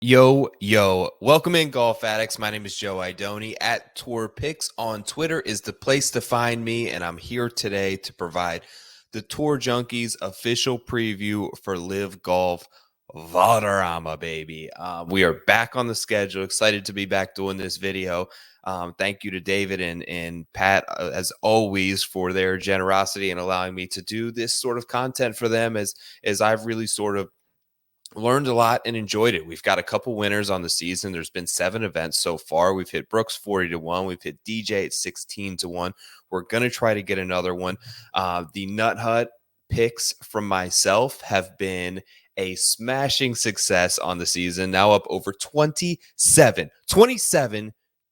Yo, welcome in, golf addicts. My name is Joe Idoni. At Tour Picks on Twitter is the place to find me, and I'm here today to provide the Tour Junkies official preview for LIV Golf Valderrama, baby. We are back on the schedule. Excited to be back doing this video. Thank you to David and Pat, as always, for their generosity and allowing me to do this sort of content for them as I've really sort of learned a lot and enjoyed it. We've got a couple winners on the season. There's been 7 events so far. We've hit Brooks 40-1. We've hit DJ at 16-1. We're going to try to get another one. The Nut Hut picks from myself have been a smashing success on the season. Now up over 27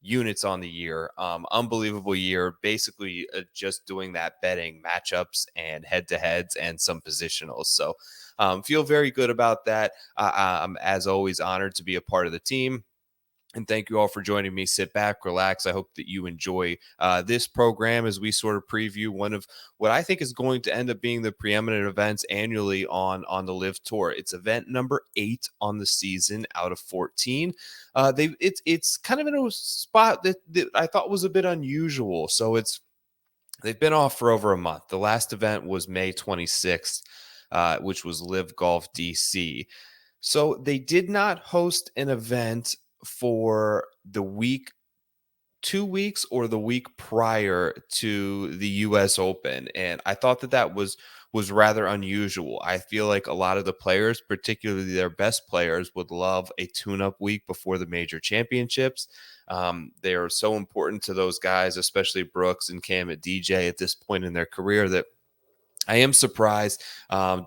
units on the year. Unbelievable year. Basically just doing that betting matchups and head-to-heads and some positionals. So feel very good about that. I'm, as always, honored to be a part of the team. And thank you all for joining me. Sit back, relax. I hope that you enjoy this program as we sort of preview one of what I think is going to end up being the preeminent events annually on the LIV Tour. It's event number 8 on the season out of 14. It's kind of in a spot that I thought was a bit unusual. So they've been off for over a month. The last event was May 26th. Which was LIV Golf DC. So they did not host an event for the week, 2 weeks, or the week prior to the US Open. And I thought that was rather unusual. I feel like a lot of the players, particularly their best players, would love a tune-up week before the major championships. They are so important to those guys, especially Brooks and Cam at DJ at this point in their career, that I am surprised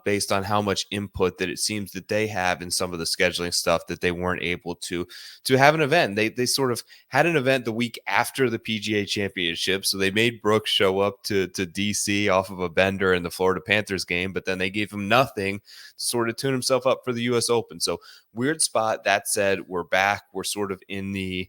based on how much input that it seems that they have in some of the scheduling stuff that they weren't able to have an event. They sort of had an event the week after the PGA Championship, so they made Brooks show up to DC off of a bender in the Florida Panthers game, but then they gave him nothing to sort of tune himself up for the U.S. Open. So weird spot. That said, we're back. We're sort of in the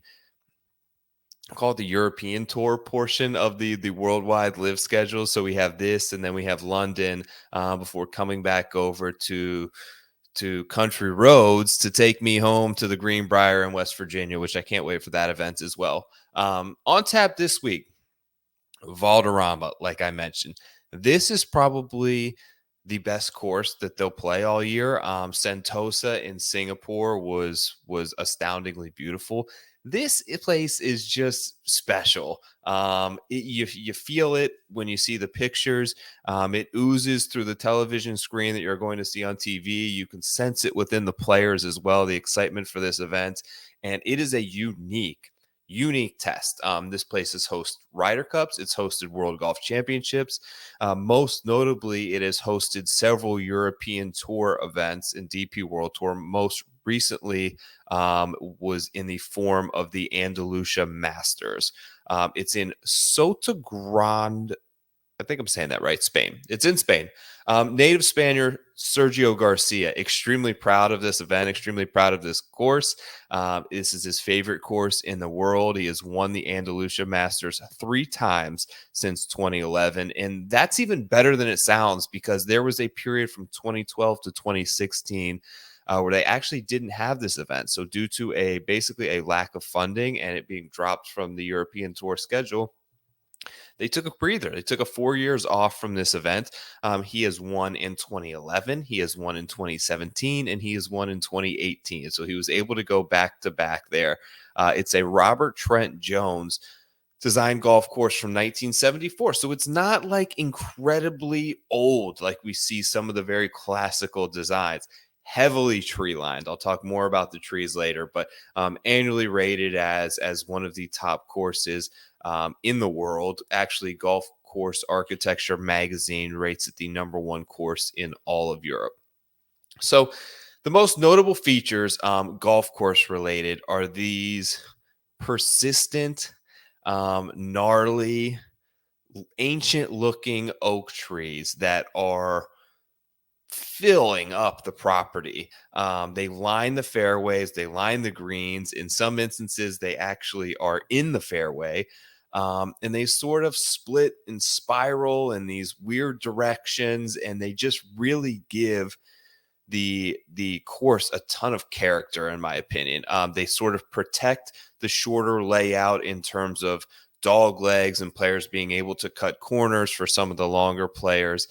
called the European Tour portion of the worldwide LIV schedule. So we have this, and then we have London before coming back over to Country Roads to take me home to the Greenbrier in West Virginia, which I can't wait for that event as well. On tap this week, Valderrama, like I mentioned. This is probably the best course that they'll play all year. Sentosa in Singapore was astoundingly beautiful. This place is just special. You feel it when you see the pictures. It oozes through the television screen that you're going to see on TV. You can sense it within the players as well, the excitement for this event. And it is a unique test. This place has hosted Ryder Cups. It's hosted World Golf Championships. Most notably, it has hosted several European Tour events and DP World Tour. Most recently was in the form of the Andalusia Masters. It's in Sotogrande. I think I'm saying that right. Spain. It's in Spain. Native Spaniard Sergio Garcia, extremely proud of this event, extremely proud of this course. This is his favorite course in the world. He has won the Andalusia Masters 3 times since 2011. And that's even better than it sounds, because there was a period from 2012 to 2016 where they actually didn't have this event. So due to basically a lack of funding and it being dropped from the European Tour schedule, they took a breather. They took 4 years off from this event. He has won in 2011, he has won in 2017, and he has won in 2018. So he was able to go back to back there. It's a Robert Trent Jones designed golf course from 1974. So it's not like incredibly old like we see some of the very classical designs. Heavily tree lined. I'll talk more about the trees later, but annually rated as one of the top courses in the world. Actually, Golf Course Architecture magazine rates it the #1 course in all of Europe. So the most notable features, golf course related, are these persistent, gnarly, ancient looking oak trees that are filling up the property. They line the fairways, they line the greens. In some instances, they actually are in the fairway. And they sort of split and spiral in these weird directions, and they just really give the course a ton of character, in my opinion. They sort of protect the shorter layout in terms of dog legs and players being able to cut corners for some of the longer players.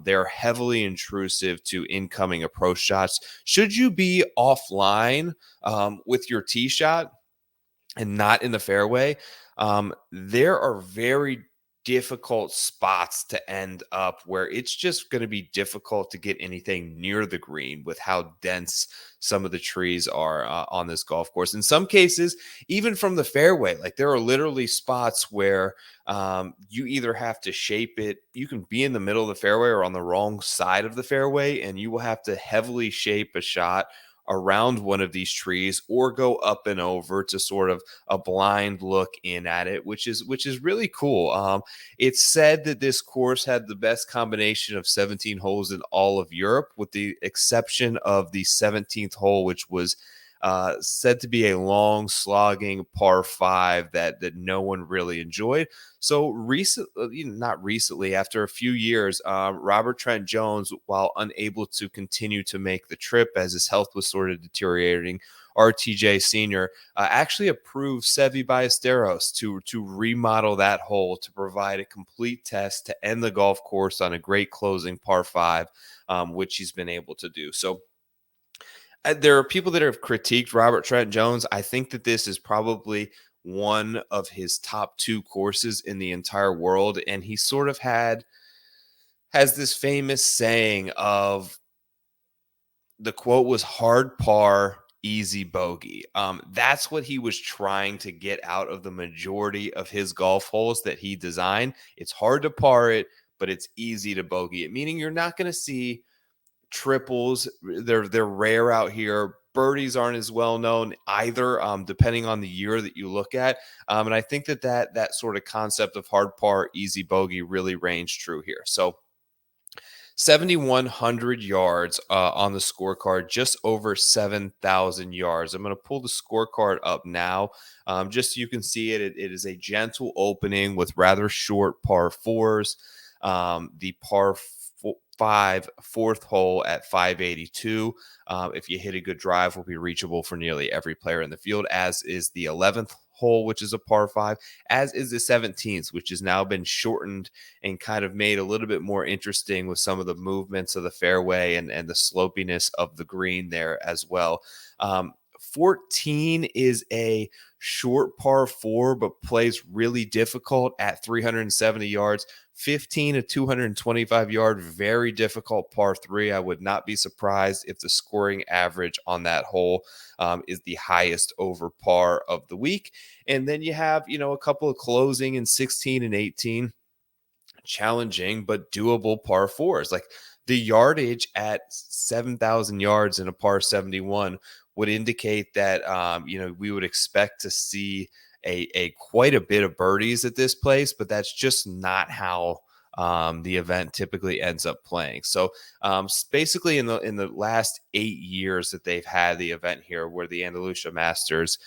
They're heavily intrusive to incoming approach shots. Should you be offline with your tee shot and not in the fairway, there are very difficult spots to end up where it's just going to be difficult to get anything near the green with how dense some of the trees are on this golf course. In some cases, even from the fairway, like there are literally spots where you either have to shape it, you can be in the middle of the fairway or on the wrong side of the fairway, and you will have to heavily shape a shot around one of these trees or go up and over to sort of a blind look in at it, which is really cool. It's said that this course had the best combination of 17 holes in all of Europe, with the exception of the 17th hole, which was said to be a long, slogging par five that no one really enjoyed. So not recently, after a few years, Robert Trent Jones, while unable to continue to make the trip as his health was sort of deteriorating, RTJ Sr. Actually approved Seve Ballesteros to remodel that hole to provide a complete test to end the golf course on a great closing par five, which he's been able to do. So there are people that have critiqued Robert Trent Jones. I think that this is probably one of his top two courses in the entire world. And he sort of has this famous saying of, the quote was hard par, easy bogey. That's what he was trying to get out of the majority of his golf holes that he designed. It's hard to par it, but it's easy to bogey it, meaning you're not going to see triples. They're rare out here. Birdies aren't as well known either, depending on the year that you look at. And I think that sort of concept of hard par, easy bogey really reigns true here. So 7,100 yards on the scorecard, just over 7,000 yards. I'm going to pull the scorecard up now, just so you can see it. It is a gentle opening with rather short par fours. The par five fourth hole at 582. If you hit a good drive, will be reachable for nearly every player in the field, as is the 11th hole, which is a par five, as is the 17th, which has now been shortened and kind of made a little bit more interesting with some of the movements of the fairway and the slopiness of the green there as well. 14 is a short par four, but plays really difficult at 370 yards. 15, a 225 yard, very difficult par three. I would not be surprised if the scoring average on that hole is the highest over par of the week. And then you have, a couple of closing in 16 and 18, challenging but doable par fours. Like the yardage at 7,000 yards in a par 71 would indicate that we would expect to see a quite a bit of birdies at this place, but that's just not how the event typically ends up playing. So basically in the last 8 years that they've had the event here, where the Andalusia Masters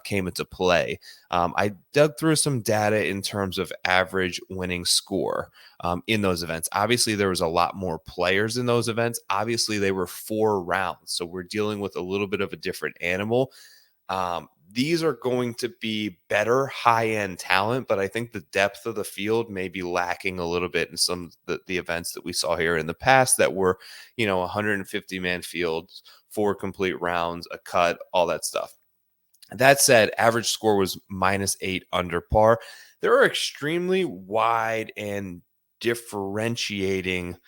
came into play, I dug through some data in terms of average winning score in those events. Obviously, there was a lot more players in those events. Obviously, they were 4 rounds, so we're dealing with a little bit of a different animal. These are going to be better high-end talent, but I think the depth of the field may be lacking a little bit in some of the events that we saw here in the past that were, 150-man fields, 4 complete rounds, a cut, all that stuff. That said, average score was -8 under par. There are extremely wide and differentiating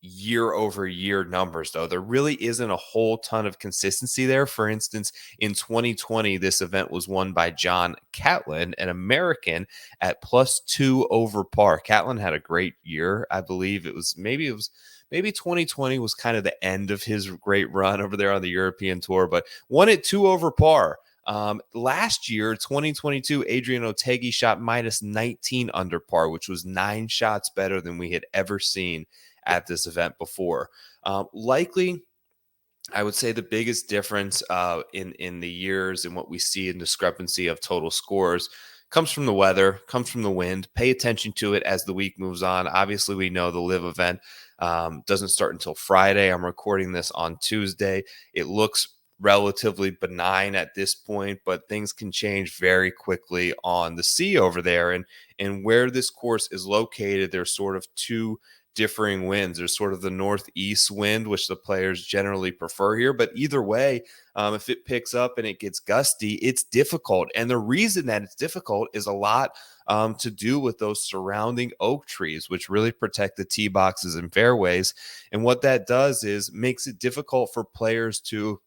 year over year numbers, though. There really isn't a whole ton of consistency there. For instance, in 2020, this event was won by John Catlin, an American, at +2 over par. Catlin had a great year. I believe maybe 2020 was kind of the end of his great run over there on the European tour, but won at 2 over par. Last year, 2022, Adrian Otegi shot -19 under par, which was 9 shots better than we had ever seen at this event before. Likely, I would say the biggest difference in the years and what we see in discrepancy of total scores comes from the weather, comes from the wind. Pay attention to it as the week moves on. Obviously, we know the LIV event Doesn't start until Friday. I'm recording this on Tuesday. It looks relatively benign at this point, but things can change very quickly on the sea over there. And where this course is located, there's sort of two differing winds. There's sort of the northeast wind, which the players generally prefer here. But either way, if it picks up and it gets gusty, it's difficult. And the reason that it's difficult is a lot to do with those surrounding oak trees, which really protect the tee boxes and fairways. And what that does is makes it difficult for players to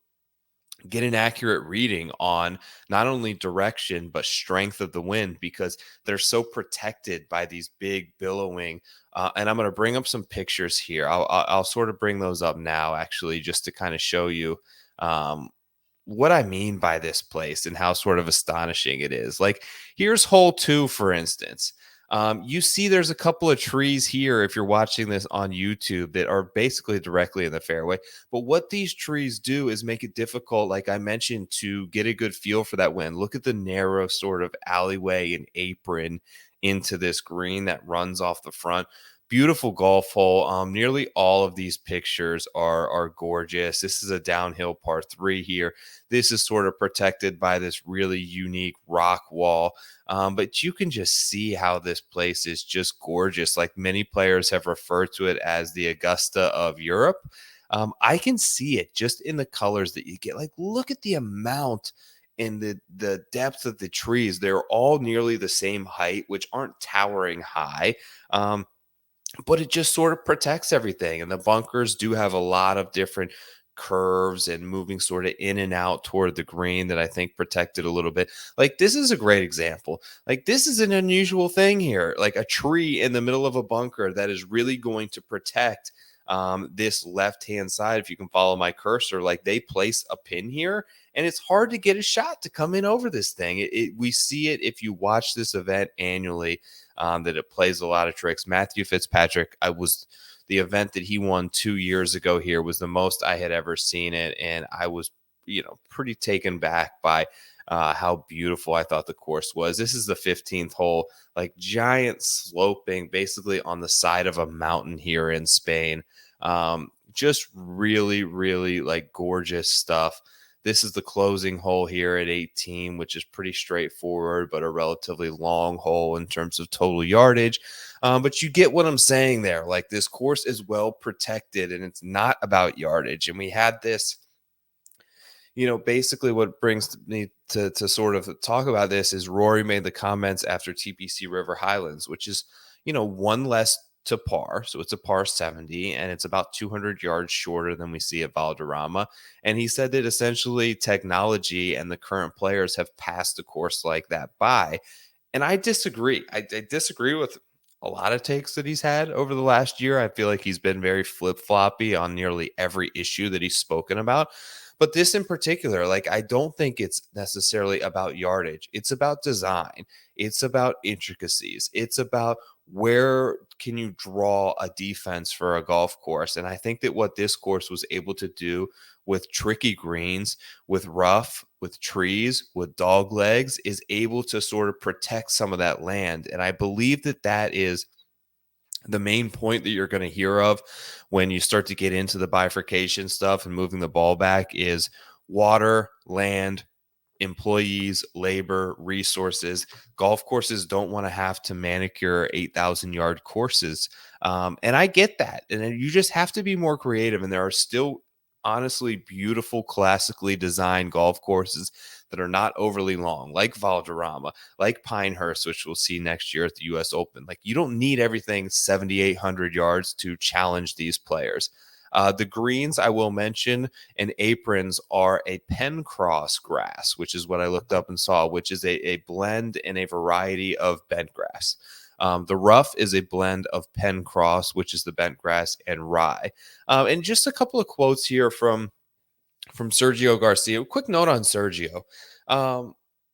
get an accurate reading on not only direction but strength of the wind, because they're so protected by these big billowing and I'm going to bring up some pictures here. I'll sort of bring those up now, actually, just to kind of show you um, what I mean by this place and how sort of astonishing it is. Like, here's hole 2, for instance. You see there's a couple of trees here, if you're watching this on YouTube, that are basically directly in the fairway. But what these trees do is make it difficult, like I mentioned, to get a good feel for that wind. Look at the narrow sort of alleyway and apron into this green that runs off the front. Beautiful golf hole. Nearly all of these pictures are gorgeous. This is a downhill par 3 here. This is sort of protected by this really unique rock wall. But you can just see how this place is just gorgeous. Like, many players have referred to it as the Augusta of Europe. I can see it just in the colors that you get. Like, look at the amount and the depth of the trees. They're all nearly the same height, which aren't towering high. But it just sort of protects everything. And the bunkers do have a lot of different curves and moving sort of in and out toward the green that I think protect it a little bit. Like, this is a great example. Like, this is an unusual thing here, like a tree in the middle of a bunker that is really going to protect this left hand side. If you can follow my cursor, like, they place a pin here and it's hard to get a shot to come in over this thing. We see it if you watch this event annually, that it plays a lot of tricks. Matthew Fitzpatrick, the event that he won 2 years ago here was the most I had ever seen it. And I was, pretty taken back by how beautiful I thought the course was. This is the 15th hole, like giant sloping, basically on the side of a mountain here in Spain. Just really, really like gorgeous stuff. This is the closing hole here at 18, which is pretty straightforward, but a relatively long hole in terms of total yardage. But you get what I'm saying there. Like, this course is well protected and it's not about yardage. And we had this, basically what brings me to sort of talk about this is Rory made the comments after TPC River Highlands, which is, one less to par. So it's a par 70 and it's about 200 yards shorter than we see at Valderrama. And he said that essentially technology and the current players have passed a course like that by. And I disagree. I disagree with a lot of takes that he's had over the last year. I feel like he's been very flip-floppy on nearly every issue that he's spoken about. But this in particular, like, I don't think it's necessarily about yardage. It's about design. It's about intricacies. It's about where can you draw a defense for a golf course. And I think that what this course was able to do with tricky greens, with rough, with trees, with dog legs, is able to sort of protect some of that land. And I believe that that is the main point that you're going to hear of when you start to get into the bifurcation stuff and moving the ball back is water, land, employees, labor, resources. Golf courses don't want to have to manicure 8,000-yard courses. And I get that. And then you just have to be more creative. And there are still honestly beautiful, classically designed golf courses that are not overly long, like Valderrama, like Pinehurst, which we'll see next year at the US Open. Like, you don't need everything 7,800 yards to challenge these players. The greens, I will mention, and aprons are a Pencross grass, which is what I looked up and saw, which is a blend and a variety of bent grass. The rough is a blend of Pencross, which is the bent grass, and rye. And just a couple of quotes here from Sergio Garcia. Quick note on Sergio.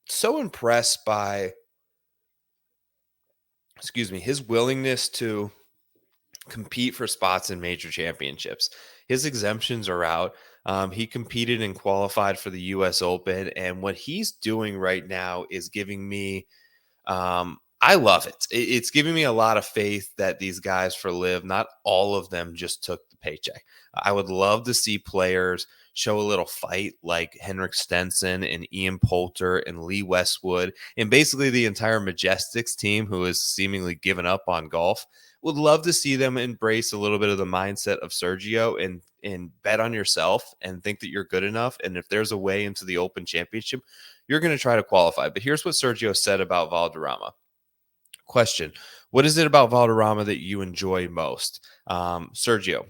So impressed by, his willingness to compete for spots in major championships. His exemptions are out. He competed and qualified for the US Open. And what he's doing right now is giving me I love it. It's giving me a lot of faith that these guys for Live, not all of them just took the paycheck. I would love to see players show a little fight like Henrik Stenson and Ian Poulter and Lee Westwood and basically the entire Majestics team who has seemingly given up on golf. Would love to see them embrace a little bit of the mindset of Sergio and bet on yourself and think that you're good enough. And if there's a way into the Open Championship, you're going to try to qualify. But here's what Sergio said about Valderrama. Question: what is it about Valderrama that you enjoy most? Sergio: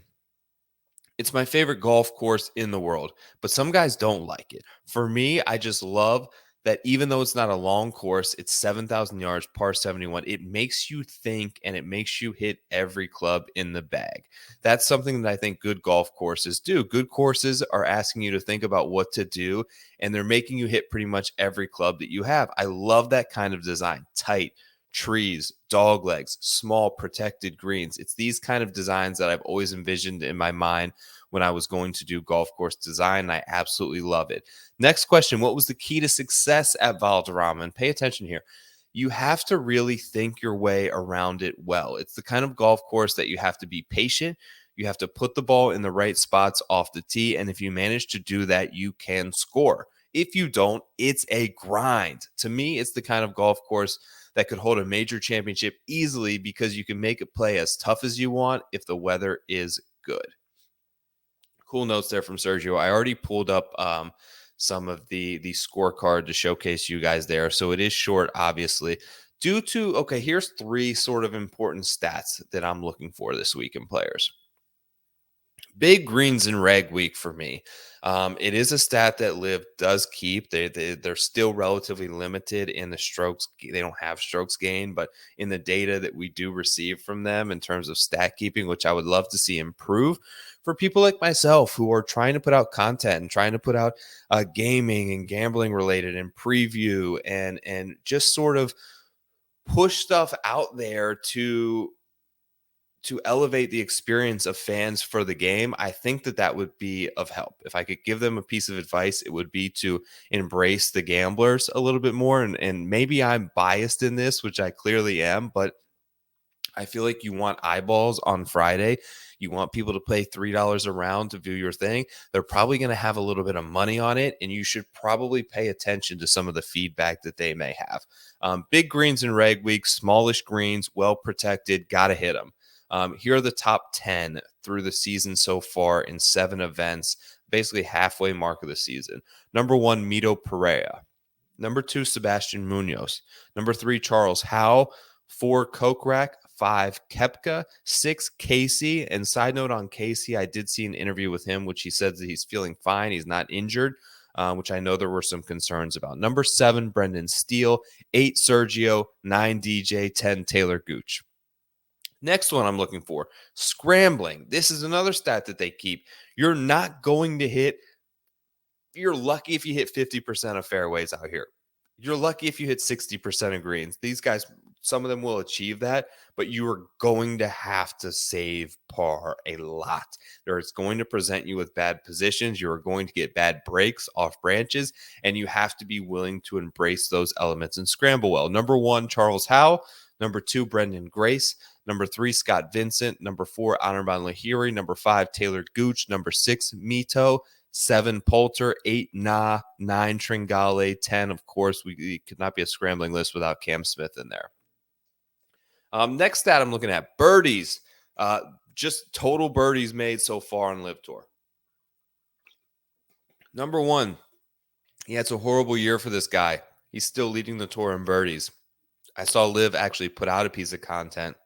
it's my favorite golf course in the world, but some guys don't like it. For me, I just love that even though it's not a long course, it's 7,000 yards, par 71. It makes you think and it makes you hit every club in the bag. That's something that I think good golf courses do. Good courses are asking you to think about what to do, and they're making you hit pretty much every club that you have. I love that kind of design. Tight, trees, dog legs, small protected greens. It's these kind of designs that I've always envisioned in my mind when I was going to do golf course design. And I absolutely love it. Next question: what was the key to success at Valderrama? And pay attention here. You have to really think your way around it well. It's the kind of golf course that you have to be patient. You have to put the ball in the right spots off the tee. And if you manage to do that, you can score. If you don't, it's a grind. To me, it's the kind of golf course that could hold a major championship easily because you can make it play as tough as you want if the weather is good. Cool notes there from Sergio. I already pulled up some of the scorecard to showcase you guys there. So it is short, obviously. Due to, okay, here's three sort of important stats that I'm looking for this week in players. Big greens in reg week for me. It is a stat that Liv does keep. They're still relatively limited in the strokes. They don't have strokes gained, but in the data that we do receive from them in terms of stat keeping, which I would love to see improve for people like myself who are trying to put out content and trying to put out gaming and gambling related and preview and just sort of push stuff out there to elevate the experience of fans for the game. I think that that would be of help. If I could give them a piece of advice, it would be to embrace the gamblers a little bit more. And maybe I'm biased in this, which I clearly am, but I feel like you want eyeballs on Friday. You want people to pay $3 a round to view your thing. They're probably going to have a little bit of money on it, and you should probably pay attention to some of the feedback that they may have. Big greens in reg week, smallish greens, well protected, got to hit them. Here are the top 10 through the season so far in 7 events, basically halfway mark of the season. Number 1, Mito Pereira. Number 2, Sebastian Munoz. Number 3, Charles Howe. 4, Kokrak. 5, Kepka. 6, Casey. And side note on Casey, I did see an interview with him, which he said that he's feeling fine. He's not injured, which I know there were some concerns about. Number 7, Brendan Steele. 8, Sergio. 9, DJ. 10, Taylor Gooch. Next one I'm looking for, scrambling. This is another stat that they keep. You're not going to hit, you're lucky if you hit 50% of fairways out here. You're lucky if you hit 60% of greens. These guys, some of them will achieve that, but you are going to have to save par a lot. It's going to present you with bad positions. You are going to get bad breaks off branches, and you have to be willing to embrace those elements and scramble well. Number 1, Charles Howe. Number 2, Brendan Grace. Number 3, Scott Vincent. Number 4, Anirban Lahiri. Number 5, Taylor Gooch. Number 6, Mito. 7, Poulter. 8, 9, Tringale. 10, of course, we could not be a scrambling list without Cam Smith in there. Next stat I'm looking at, birdies. Just total birdies made so far on LIV Tour. Number 1, yeah, it's a horrible year for this guy. He's still leading the tour in birdies. I saw LIV actually put out a piece of content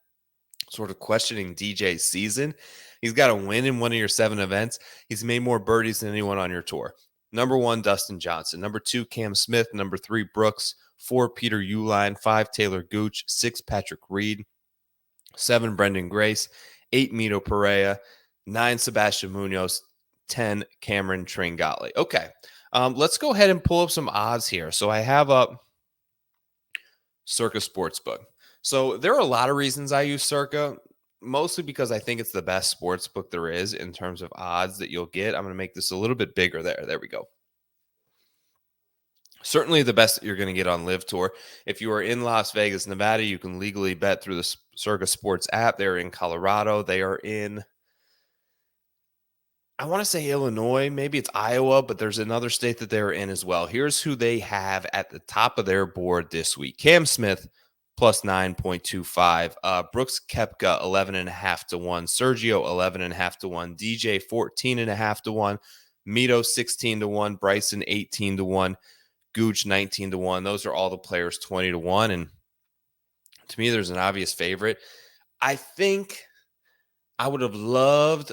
sort of questioning DJ's season. He's got a win in one of your 7 events. He's made more birdies than anyone on your tour. Number 1, Dustin Johnson. Number 2, Cam Smith. Number 3, Brooks. 4, Peter Uihlein. 5, Taylor Gooch. 6, Patrick Reed. 7, Brendan Grace. 8, Mito Pereira. 9, Sebastian Munoz. 10, Cameron Tringale. Okay, let's go ahead and pull up some odds here. So I have up Circa Sportsbook. So there are a lot of reasons I use Circa, mostly because I think it's the best sports book there is in terms of odds that you'll get. I'm going to make this a little bit bigger there. There we go. Certainly the best that you're going to get on Live Tour. If you are in Las Vegas, Nevada, you can legally bet through the Circa Sports app. They're in Colorado. They are in, I want to say Illinois, maybe it's Iowa, but there's another state that they're in as well. Here's who they have at the top of their board this week. Cam Smith plus 9.25. Brooks Koepka 11.5 to 1. Sergio 11.5 to 1. DJ 14.5 to 1. Mito 16 to 1. Bryson 18 to 1. Gooch 19 to 1. Those are all the players 20 to 1. And to me, there's an obvious favorite. I think I would have loved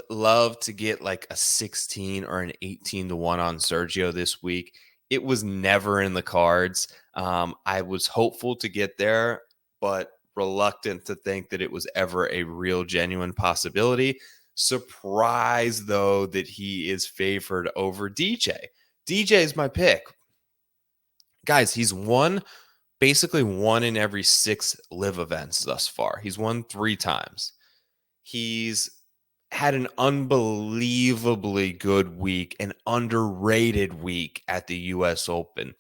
to get like a 16 or an 18 to 1 on Sergio this week. It was never in the cards. I was hopeful to get there, but reluctant to think that it was ever a real genuine possibility. Surprised though that he is favored over DJ. DJ is my pick. Guys, he's basically won in every 6 live events thus far. He's won 3 times. He's had an unbelievably good week, an underrated week at the US Open.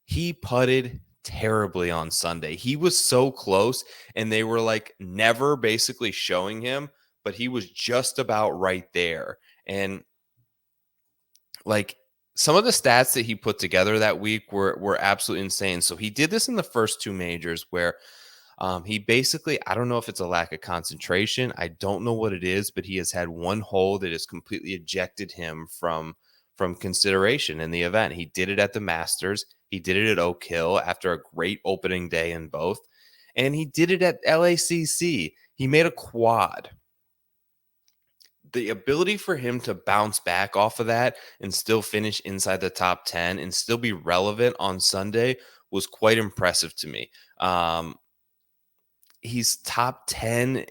He putted terribly on Sunday. He was so close, and they were like never basically showing him, but he was just about right there. And like some of the stats that he put together that week were absolutely insane. So he did this in the first 2 majors where he basically, I don't know if it's a lack of concentration. I don't know what it is, but he has had one hole that has completely ejected him from consideration in the event. He did it at the Masters. He did it at Oak Hill after a great opening day in both. And he did it at LACC. He made a quad. The ability for him to bounce back off of that and still finish inside the top 10 and still be relevant on Sunday was quite impressive to me. He's top 10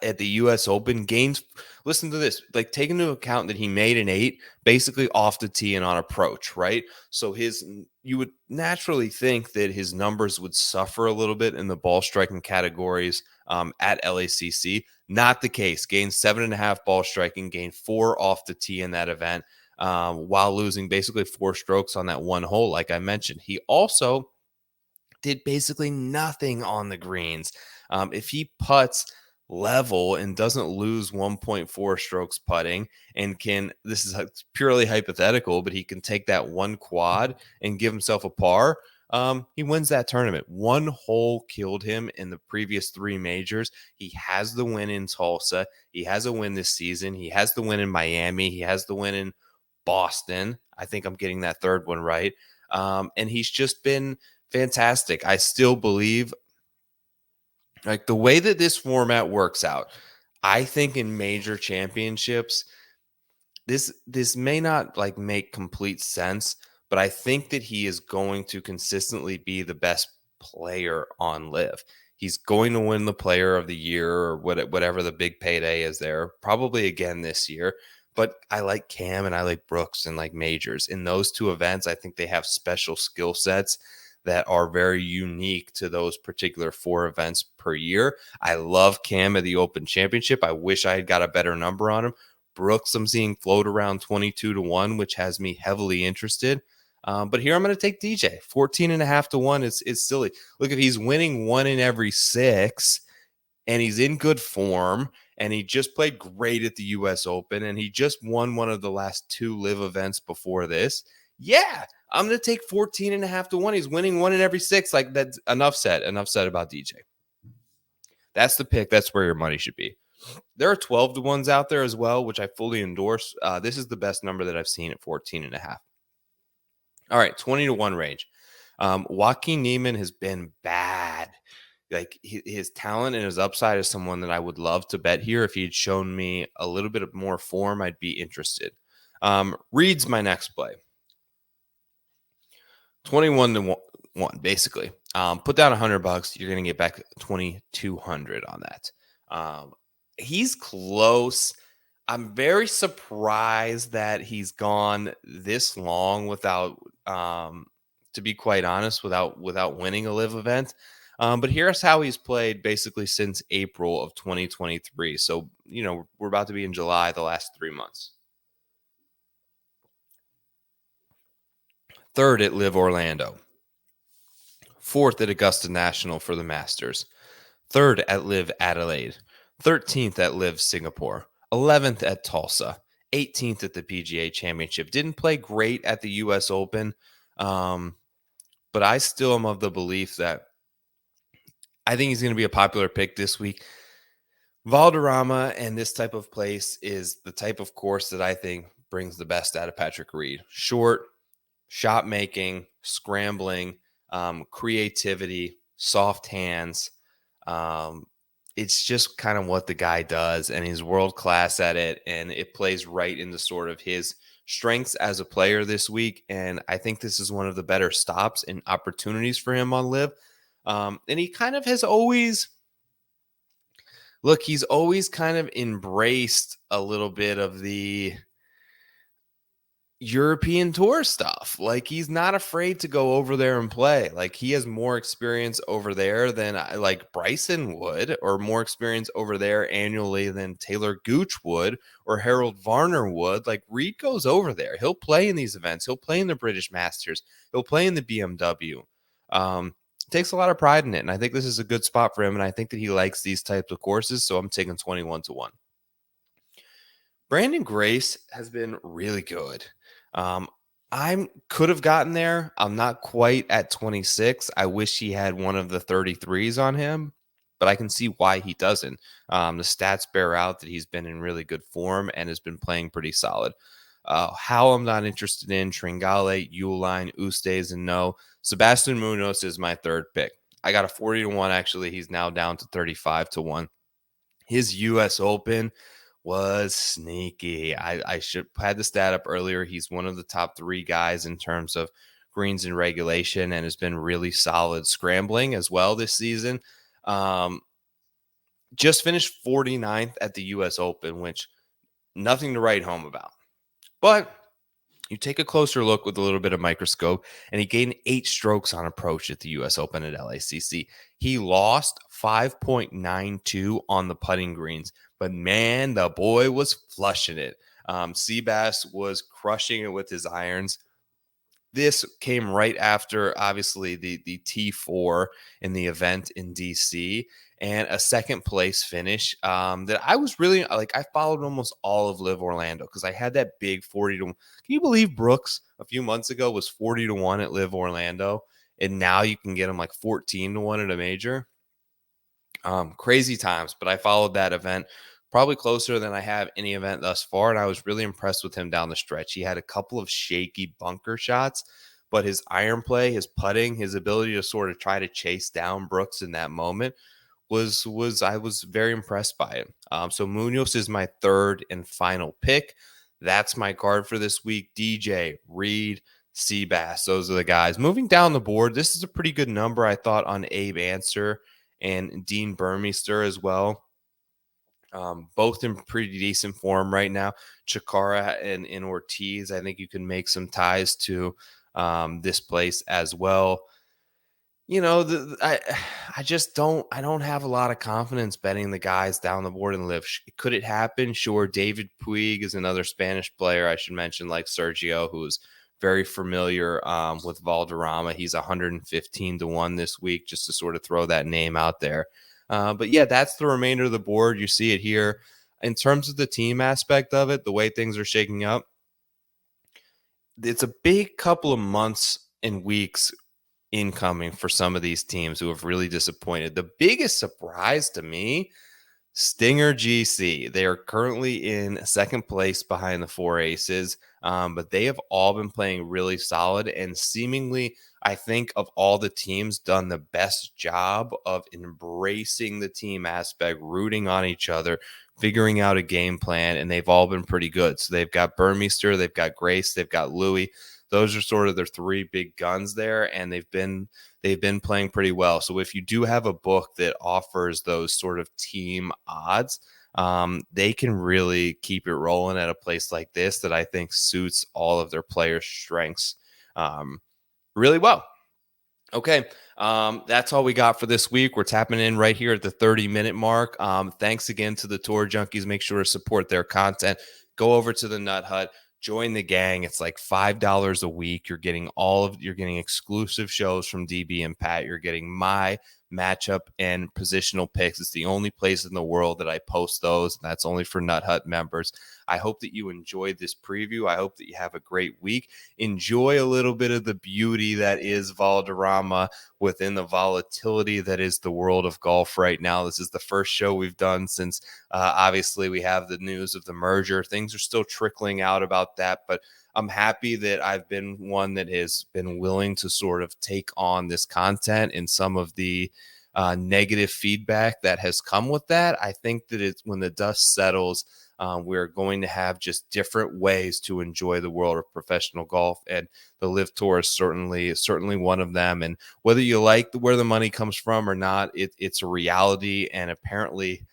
at the US Open gains. Listen to this, like take into account that he made an 8 basically off the tee and on approach, right? So you would naturally think that his numbers would suffer a little bit in the ball striking categories at LACC. Not the case. Gained 7.5 ball striking, gained 4 off the tee in that event, while losing basically 4 strokes on that one hole, like I mentioned. He also did basically nothing on the greens. If he putts level and doesn't lose 1.4 strokes putting and this is purely hypothetical, but he can take that one quad and give himself a par, he wins that tournament. One hole killed him in the previous 3 majors. He has the win in Tulsa. He has a win this season. He has the win in Miami. He has the win in Boston. I think I'm getting that third one right. And he's just been fantastic. I still believe like the way that this format works out, I think in major championships, this may not like make complete sense, but I think that he is going to consistently be the best player on Live. He's going to win the player of the year or whatever the big payday is there, probably again this year. But I like Cam and I like Brooks and like majors. In those 2 events, I think they have special skill sets that are very unique to those particular 4 events per year. I love Cam at the Open Championship. I wish I had got a better number on him. Brooks, I'm seeing float around 22 to 1, which has me heavily interested. But here I'm going to take DJ. 14.5 to 1 is silly. Look, if he's winning 1 in every 6 and he's in good form and he just played great at the US Open and he just won one of the last 2 live events before this, yeah, I'm going to take 14.5 to 1. He's winning 1 in every 6. Like that's enough said about DJ. That's the pick. That's where your money should be. There are 12 to 1s out there as well, which I fully endorse. This is the best number that I've seen at 14.5. All right, 20 to 1 range. Joaquin Niemann has been bad. Like his talent and his upside is someone that I would love to bet here. If he had shown me a little bit of more form, I'd be interested. Reed's my next play. 21 to 1, basically. Put down $100. You're going to get back 2,200 on that. He's close. I'm very surprised that he's gone this long without, to be quite honest, without winning a live event. But here's how he's played basically since April of 2023. So, we're about to be in July, the last 3 months. 3rd at LIV Orlando, 4th at Augusta National for the Masters, 3rd at LIV Adelaide, 13th at LIV Singapore, 11th at Tulsa, 18th at the PGA Championship. Didn't play great at the US Open, but I still am of the belief that I think he's going to be a popular pick this week. Valderrama and this type of place is the type of course that I think brings the best out of Patrick Reed. Short, shot making, scrambling, creativity, soft hands. It's just kind of what the guy does, and he's world class at it, and it plays right into sort of his strengths as a player this week. And I think this is one of the better stops and opportunities for him on LIV. And he kind of has always he's always kind of embraced a little bit of the European tour stuff. Like, he's not afraid to go over there and play. Like, he has more experience over there than like Bryson would, or more experience over there annually than Taylor Gooch would, or Harold Varner would. Like, Reed goes over there. He'll play in these events. He'll play in the British Masters. He'll play in the BMW. Takes a lot of pride in it, and I think this is a good spot for him, and I think that he likes these types of courses, so I'm taking 21-1. Brandon Grace has been really good. I could have gotten there. I'm not quite at 26. I wish he had one of the 33s on him, but I can see why he doesn't. The stats bear out that he's been in really good form and has been playing pretty solid. How I'm not interested in Tringale, Uline, Ustays, and no. Sebastian Munoz is my 3rd pick. I got a 40-1. Actually, he's now down to 35-1. His U.S. Open was sneaky. I should had the stat up earlier. He's one of the top 3 guys in terms of greens and regulation, and has been really solid scrambling as well this season. Just finished 49th at the U.S. Open, which nothing to write home about. But you take a closer look with a little bit of microscope, and he gained 8 strokes on approach at the U.S. Open at LACC. He lost 5.92 on the putting greens, but man, the boy was flushing it. Seabass was crushing it with his irons. This came right after, obviously, the T4 in the event in DC, and a 2nd place finish that I was really like. I followed almost all of LIV Orlando because I had that big 40-1. Can you believe Brooks a few months ago was 40-1 at LIV Orlando, and now you can get him like 14-1 at a major? Crazy times, but I followed that event probably closer than I have any event thus far, and I was really impressed with him down the stretch. He had a couple of shaky bunker shots, but his iron play, his putting, his ability to sort of try to chase down Brooks in that moment was I was very impressed by it. So Munoz is my 3rd and final pick. That's my card for this week. DJ, Reed, Seabass, those are the guys. Moving down the board, this is a pretty good number, I thought, on Abe Answer and Dean Burmeister as well. Both in pretty decent form right now. Chikara and Ortiz, I think you can make some ties to this place as well. You know, I just don't have a lot of confidence betting the guys down the board and LIV. Could it happen? Sure. David Puig is another Spanish player I should mention, like Sergio, who's very familiar with Valderrama. He's 115-1 this week, just to sort of throw that name out there. But yeah, that's the remainder of the board. You see it here. In terms of the team aspect of it, the way things are shaking up, it's a big couple of months and weeks incoming for some of these teams who have really disappointed. The biggest surprise to me, Stinger GC. They are currently in 2nd place behind the 4 aces, but they have all been playing really solid, and seemingly, I think, of all the teams, done the best job of embracing the team aspect, rooting on each other, figuring out a game plan, and they've all been pretty good. So they've got Burmeister, they've got Grace, they've got Louis. Those are sort of their 3 big guns there, and they've been playing pretty well. So if you do have a book that offers those sort of team odds, they can really keep it rolling at a place like this that I think suits all of their players' strengths really well. Okay, that's all we got for this week. We're tapping in right here at the 30-minute mark. Thanks again to the Tour Junkies. Make sure to support their content. Go over to the Nut Hut. Join the gang. It's like $5 a week. You're getting exclusive shows from DB and Pat. You're getting my matchup and positional picks. It's the only place in the world that I post those, and that's only for Nut Hut members. I hope that you enjoyed this preview. I hope that you have a great week. Enjoy a little bit of the beauty that is Valderrama within the volatility that is the world of golf right now. This is the first show we've done since obviously we have the news of the merger. Things are still trickling out about that, but I'm happy that I've been one that has been willing to sort of take on this content and some of the negative feedback that has come with that. I think that it's when the dust settles, we're going to have just different ways to enjoy the world of professional golf, and the LIV Tour is certainly one of them. And whether you like where the money comes from or not, it's a reality, and apparently,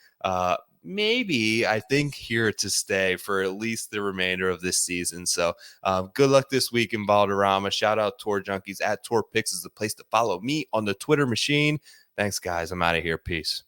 maybe I think here to stay for at least the remainder of this season. So good luck this week in Valderrama. Shout out Tour Junkies. At Tour Picks is the place to follow me on the Twitter machine. Thanks, guys. I'm out of here. Peace.